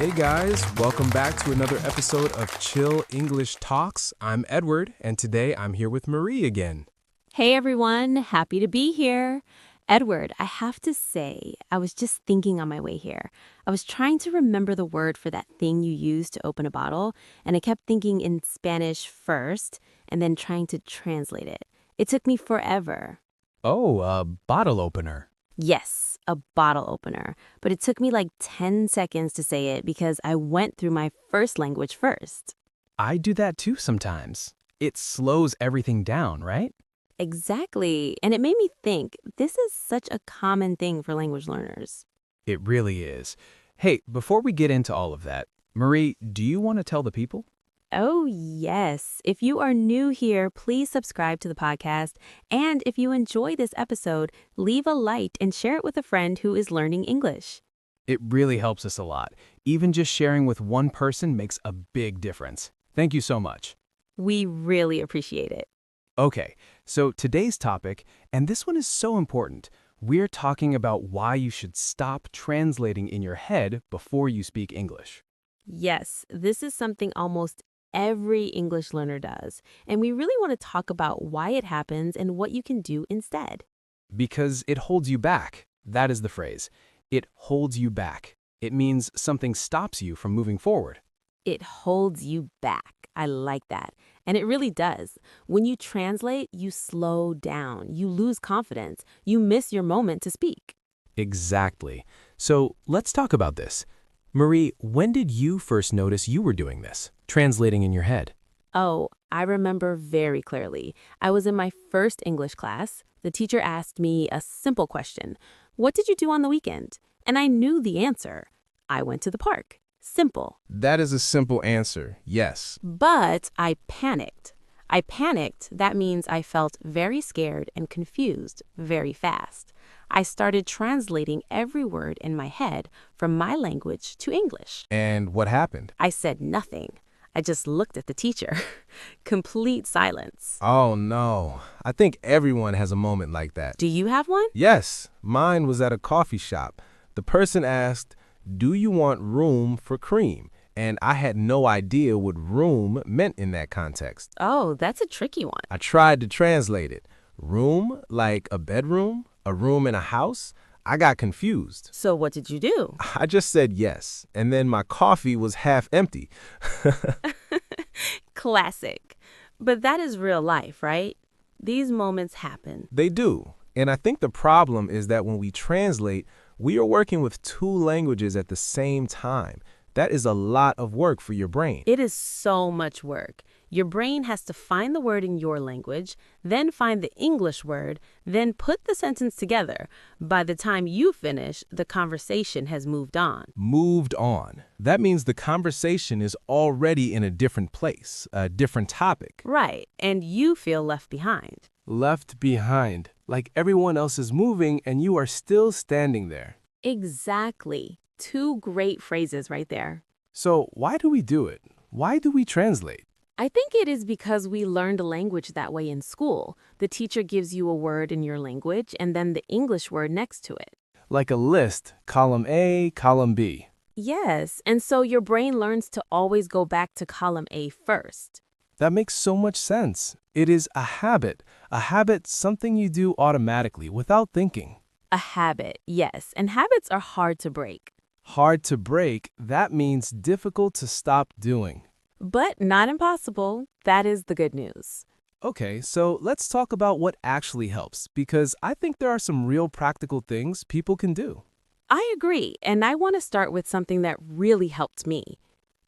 Hey guys, welcome back to another episode of Chill English Talks. I'm Edward, and today I'm here with Marie again. Hey everyone, happy to be here. Edward, I have to say, I was just thinking on my way here. I was trying to remember the word for that thing you use to open a bottle, and I kept thinking in Spanish first and then trying to translate it. It took me forever. Oh, a bottle opener. Yes, a bottle opener. But it took me like 10 seconds to say it because I went through my first language first. I do that too sometimes. It slows everything down, right? Exactly. And it made me think this is such a common thing for language learners. It really is. Hey, before we get into all of that, Marie, do you want to tell the people? Oh, yes. If you are new here, please subscribe to the podcast. And if you enjoy this episode, leave a like and share it with a friend who is learning English. It really helps us a lot. Even just sharing with one person makes a big difference. Thank you so much. We really appreciate it. Okay, so today's topic, and this one is so important, we're talking about why you should stop translating in your head before you speak English. Yes, this is something almost every English learner does. And we really want to talk about why it happens and what you can do instead. Because it holds you back. That is the phrase. It holds you back. It means something stops you from moving forward. It holds you back. I like that. And it really does. When you translate, you slow down. You lose confidence. You miss your moment to speak. Exactly. So let's talk about this. Marie, when did you first notice you were doing this, translating in your head? Oh, I remember very clearly. I was in my first English class. The teacher asked me a simple question. What did you do on the weekend? And I knew the answer. I went to the park. Simple. That is a simple answer, yes. But I panicked. That means I felt very scared and confused very fast. I started translating every word in my head from my language to English. And what happened? I said nothing. I just looked at the teacher. Complete silence. Oh no, I think everyone has a moment like that. Do you have one? Yes, mine was at a coffee shop. The person asked, "Do you want room for cream?" And I had no idea what room meant in that context. Oh, that's a tricky one. I tried to translate it. Room, like a bedroom, a room in a house. I got confused. So what did you do? I just said yes, and then my coffee was half empty. Classic. But that is real life, right? These moments happen. They do. And I think the problem is that when we translate, we are working with two languages at the same time. That is a lot of work for your brain. It is so much work. Your brain has to find the word in your language, then find the English word, then put the sentence together. By the time you finish, the conversation has moved on. Moved on. That means the conversation is already in a different place, a different topic. Right, and you feel left behind. Left behind, like everyone else is moving and you are still standing there. Exactly. Two great phrases right there. So why do we do it? Why do we translate? I think it is because we learned a language that way in school. The teacher gives you a word in your language and then the English word next to it. Like a list, column A, column B. Yes, and so your brain learns to always go back to column A first. That makes so much sense. It is a habit, something you do automatically without thinking. A habit, yes, and habits are hard to break. Hard to break, that means difficult to stop doing. But not impossible. That is the good news. Okay, so let's talk about what actually helps, because I think there are some real practical things people can do. I agree, and I want to start with something that really helped me.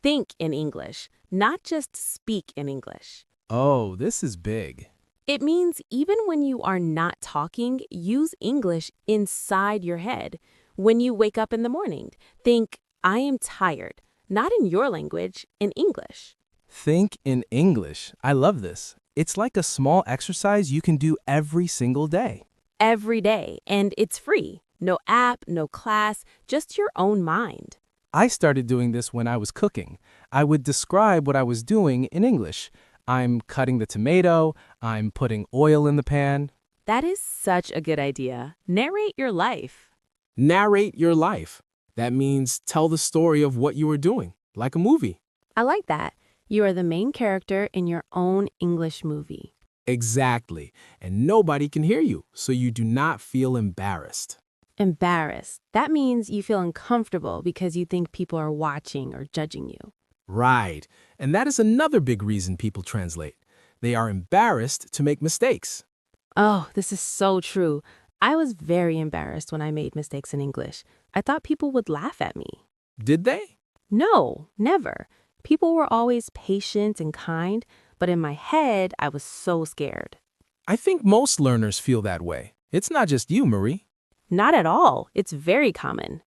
Think in English, not just speak in English. Oh, this is big. It means even when you are not talking, use English inside your head. When you wake up in the morning, think, I am tired. Not in your language, in English. Think in English. I love this. It's like a small exercise you can do every single day. Every day, and it's free. No app, no class, just your own mind. I started doing this when I was cooking. I would describe what I was doing in English. I'm cutting the tomato, I'm putting oil in the pan. That is such a good idea. Narrate your life. Narrate your life. That means tell the story of what you were doing, like a movie. I like that. You are the main character in your own English movie. Exactly. And nobody can hear you, so you do not feel embarrassed. Embarrassed. That means you feel uncomfortable because you think people are watching or judging you. Right. And that is another big reason people translate. They are embarrassed to make mistakes. Oh, this is so true. I was very embarrassed when I made mistakes in English. I thought people would laugh at me. Did they? No, never. People were always patient and kind, but in my head, I was so scared. I think most learners feel that way. It's not just you, Marie. Not at all. It's very common.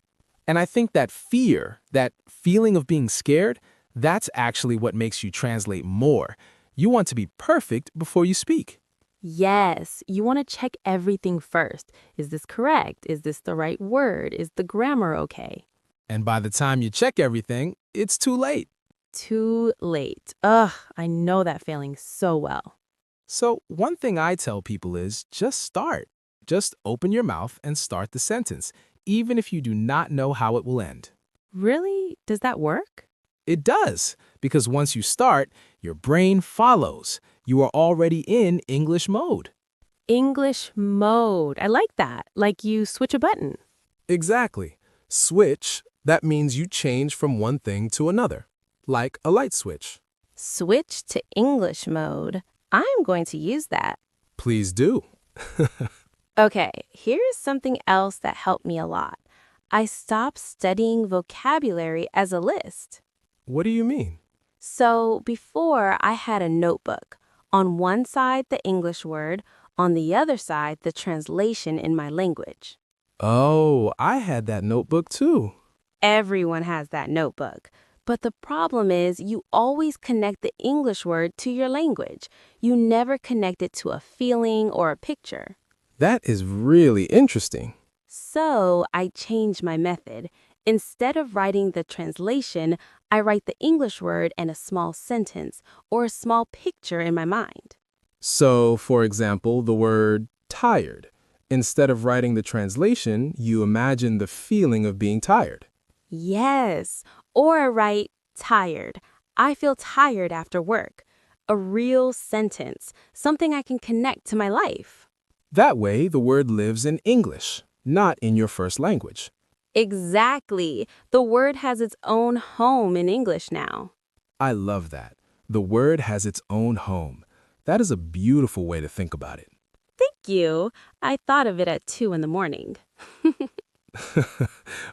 And I think that fear, that feeling of being scared, that's actually what makes you translate more. You want to be perfect before you speak. Yes, you want to check everything first. Is this correct? Is this the right word? Is the grammar okay? And by the time you check everything, it's too late. Too late. Ugh, I know that feeling so well. So one thing I tell people is just start. Just open your mouth and start the sentence, even if you do not know how it will end. Really? Does that work? It does, because once you start, your brain follows. You are already in English mode. English mode. I like that. Like you switch a button. Exactly. Switch, that means you change from one thing to another, like a light switch. Switch to English mode. I'm going to use that. Please do. Okay, here's something else that helped me a lot. I stopped studying vocabulary as a list. What do you mean? So before, I had a notebook. On one side, the English word, on the other side, the translation in my language. Oh, I had that notebook too. Everyone has that notebook. But the problem is you always connect the English word to your language. You never connect it to a feeling or a picture. That is really interesting. So I changed my method. Instead of writing the translation, I write the English word and a small sentence or a small picture in my mind. So, for example, the word tired. Instead of writing the translation, you imagine the feeling of being tired. Yes, or I write tired. I feel tired after work. A real sentence, something I can connect to my life. That way, the word lives in English, not in your first language. Exactly. The word has its own home in English now. I love that. The word has its own home. That is a beautiful way to think about it. Thank you. I thought of it at 2 in the morning.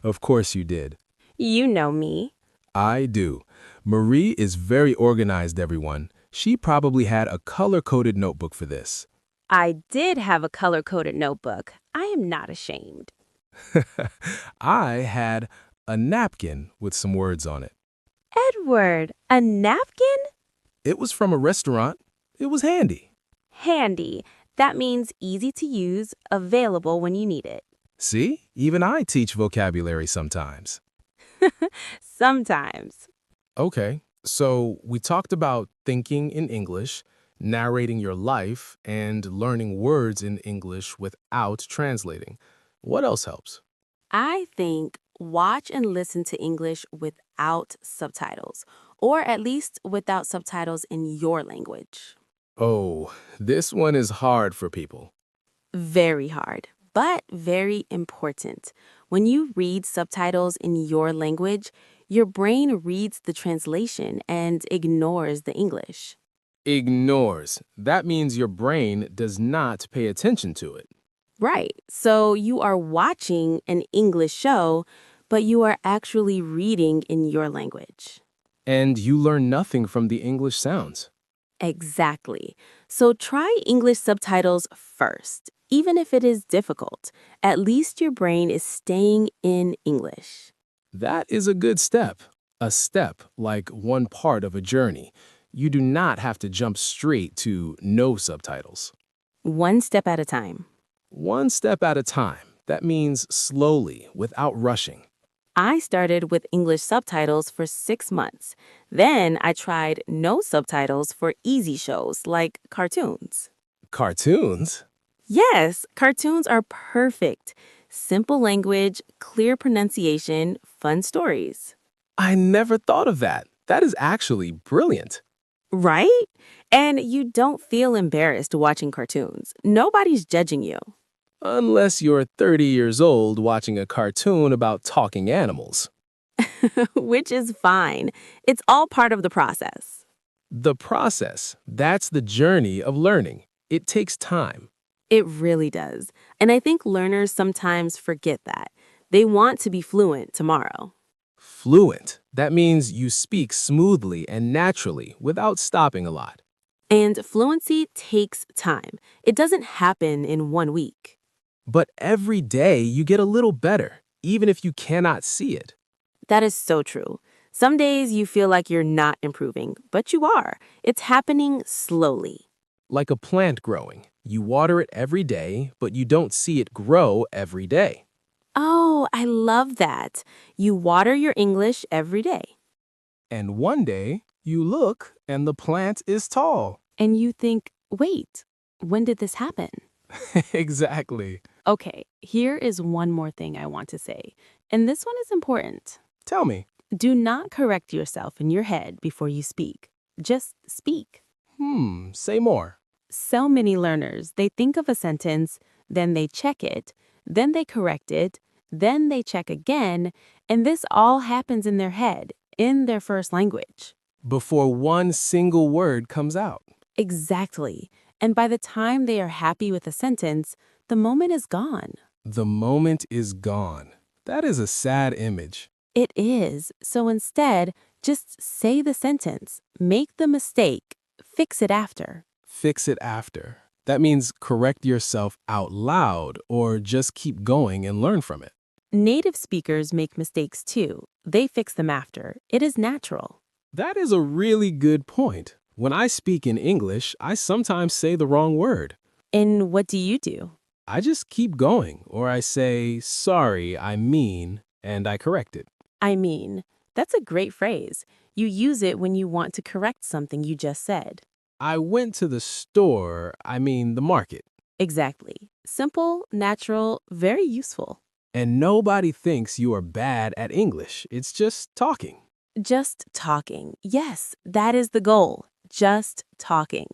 Of course you did. You know me. I do. Marie is very organized, everyone. She probably had a color-coded notebook for this. I did have a color-coded notebook. I am not ashamed. I had a napkin with some words on it. Edward, a napkin? It was from a restaurant. It was handy. Handy. That means easy to use, available when you need it. See, even I teach vocabulary sometimes. Sometimes. Okay, so we talked about thinking in English, narrating your life, and learning words in English without translating. What else helps? I think watch and listen to English without subtitles, or at least without subtitles in your language. Oh, this one is hard for people. Very hard, but very important. When you read subtitles in your language, your brain reads the translation and ignores the English. Ignores. That means your brain does not pay attention to it. Right. So you are watching an English show, but you are actually reading in your language. And you learn nothing from the English sounds. Exactly. So try English subtitles first, even if it is difficult. At least your brain is staying in English. That is a good step. A step like one part of a journey. You do not have to jump straight to no subtitles. One step at a time. One step at a time. That means slowly, without rushing. I started with English subtitles for 6 months. Then I tried no subtitles for easy shows like cartoons. Cartoons? Yes, cartoons are perfect. Simple language, clear pronunciation, fun stories. I never thought of that. That is actually brilliant. Right? And you don't feel embarrassed watching cartoons. Nobody's judging you. Unless you're 30 years old watching a cartoon about talking animals. Which is fine. It's all part of the process. The process, that's the journey of learning. It takes time. It really does. And I think learners sometimes forget that. They want to be fluent tomorrow. Fluent, that means you speak smoothly and naturally without stopping a lot. And fluency takes time. It doesn't happen in 1 week. But every day you get a little better, even if you cannot see it. That is so true. Some days you feel like you're not improving, but you are. It's happening slowly. Like a plant growing. You water it every day, but you don't see it grow every day. Oh, I love that. You water your English every day. And one day, you look and the plant is tall. And you think, wait, when did this happen? Exactly. Okay, here is one more thing I want to say. And this one is important. Tell me. Do not correct yourself in your head before you speak. Just speak. Say more. So many learners, they think of a sentence, then they check it, then they correct it, then they check again, and this all happens in their head, in their first language. Before one single word comes out. Exactly. And by the time they are happy with a sentence, the moment is gone. The moment is gone. That is a sad image. It is. So instead, just say the sentence, make the mistake, fix it after. Fix it after. That means correct yourself out loud or just keep going and learn from it. Native speakers make mistakes too. They fix them after. It is natural. That is a really good point. When I speak in English, I sometimes say the wrong word. And what do you do? I just keep going, or I say, sorry, I mean, and I correct it. I mean, that's a great phrase. You use it when you want to correct something you just said. I went to the store, the market. Exactly. Simple, natural, very useful. And nobody thinks you are bad at English. It's just talking. Just talking. Yes, that is the goal. Just talking.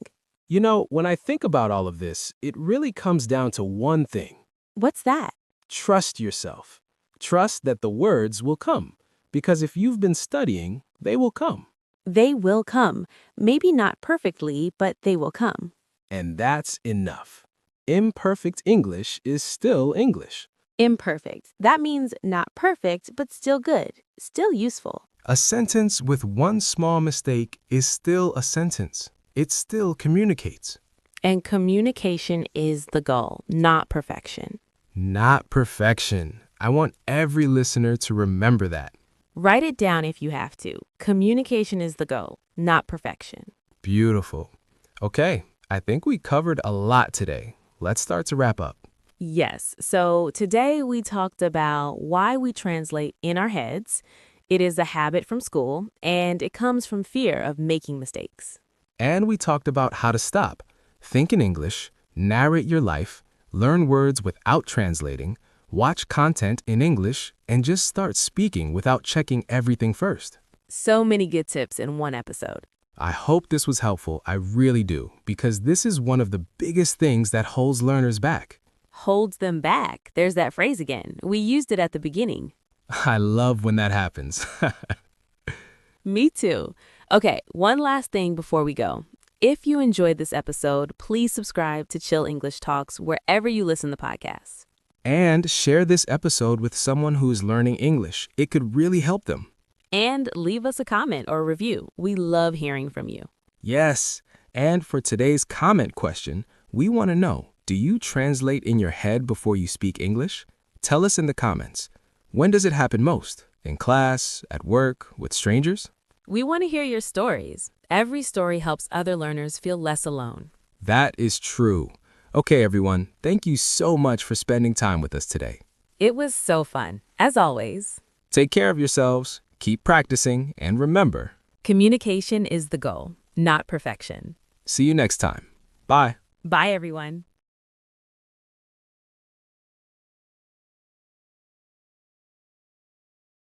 You know, when I think about all of this, it really comes down to one thing. What's that? Trust yourself. Trust that the words will come. Because if you've been studying, they will come. They will come. Maybe not perfectly, but they will come. And that's enough. Imperfect English is still English. Imperfect. That means not perfect, but still good, still useful. A sentence with one small mistake is still a sentence. It still communicates. And communication is the goal, not perfection. Not perfection. I want every listener to remember that. Write it down if you have to. Communication is the goal, not perfection. Beautiful. Okay, I think we covered a lot today. Let's start to wrap up. Yes, so today we talked about why we translate in our heads. It is a habit from school, and it comes from fear of making mistakes. And we talked about how to stop. Think in English, narrate your life, learn words without translating, watch content in English, and just start speaking without checking everything first. So many good tips in one episode. I hope this was helpful. I really do, because this is one of the biggest things that holds learners back. Holds them back. There's that phrase again. We used it at the beginning. I love when that happens. Me too. Okay, one last thing before we go. If you enjoyed this episode, please subscribe to Chill English Talks wherever you listen to podcasts. And share this episode with someone who is learning English. It could really help them. And leave us a comment or review. We love hearing from you. Yes. And for today's comment question, we want to know, do you translate in your head before you speak English? Tell us in the comments. When does it happen most? In class, at work, with strangers? We want to hear your stories. Every story helps other learners feel less alone. That is true. Okay, everyone. Thank you so much for spending time with us today. It was so fun, as always. Take care of yourselves, keep practicing, and remember, Communication is the goal, not perfection. see you next time. Bye. Bye, everyone.